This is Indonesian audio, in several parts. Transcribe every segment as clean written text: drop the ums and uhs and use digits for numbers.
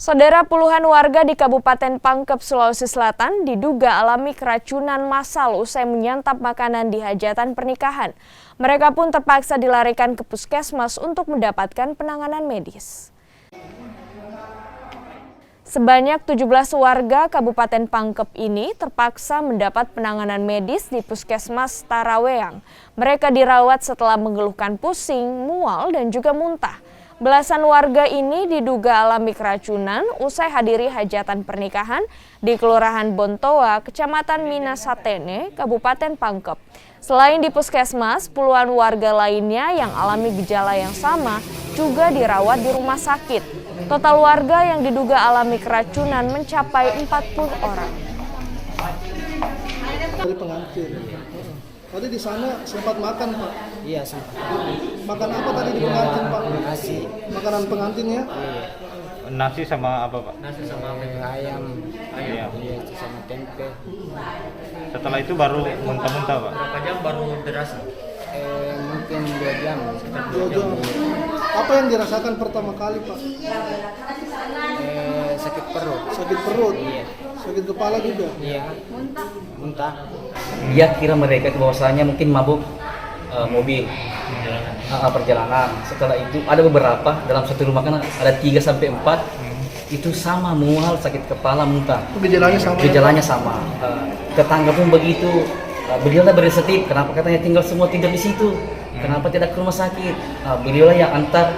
Saudara, puluhan warga di Kabupaten Pangkep, Sulawesi Selatan diduga alami keracunan massal usai menyantap makanan di hajatan pernikahan. Mereka pun terpaksa dilarikan ke puskesmas untuk mendapatkan penanganan medis. Sebanyak 17 warga Kabupaten Pangkep ini terpaksa mendapat penanganan medis di Puskesmas Taraweang. Mereka dirawat setelah mengeluhkan pusing, mual, dan juga muntah. Belasan warga ini diduga alami keracunan usai hadiri hajatan pernikahan di Kelurahan Bontoa, Kecamatan Minasatene, Kabupaten Pangkep. Selain di puskesmas, puluhan warga lainnya yang alami gejala yang sama juga dirawat di rumah sakit. Total warga yang diduga alami keracunan mencapai 40 orang. Dari pengantin. Tadi di sana sempat makan, Pak? Iya, sempat. Makan apa tadi di pengantin, Pak? Nasi. Makanan pengantin ya? Iya. Nasi sama apa, Pak? Nasi sama ayam. Ayam. Iya, sama tempe. Setelah itu baru muntah-muntah, Pak? Berapa jam baru terasa? Mungkin 2 jam. 2 jam. Apa yang dirasakan pertama kali, Pak? Sakit perut. Sakit perut? Iya. Sakit kepala juga? Iya. Muntah. Dia kira mereka bahwasanya mungkin mabuk mobil perjalanan. Setelah itu ada beberapa dalam satu rumah kan ada 3 sampai 4 itu sama mual, sakit kepala, muntah. Gejalanya sama? Gejalanya sama. Tetangga pun begitu. Beliaulah bersedih, kenapa katanya tinggal semua tidur di situ? Kenapa tidak ke rumah sakit? Beliaulah yang antar,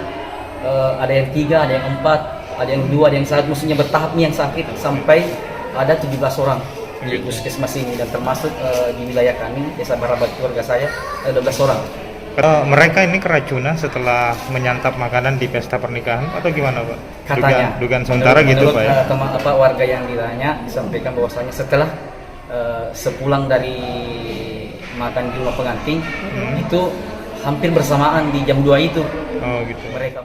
ada yang 3, ada yang 4, ada yang 2, ada yang 1, maksudnya bertahap nih yang sakit sampai ada 17 orang di puskesmas ini dan termasuk di wilayah kami, Desa Barabat keluarga saya ada 12 orang. Mereka ini keracunan setelah menyantap makanan di pesta pernikahan atau gimana, Pak? Katanya. Dugaan sementara gitu, Pak ya? Teman warga yang ditanya disampaikan bahwasanya setelah sepulang dari makan di rumah pengantin itu hampir bersamaan di jam 2 itu. Oh gitu. Mereka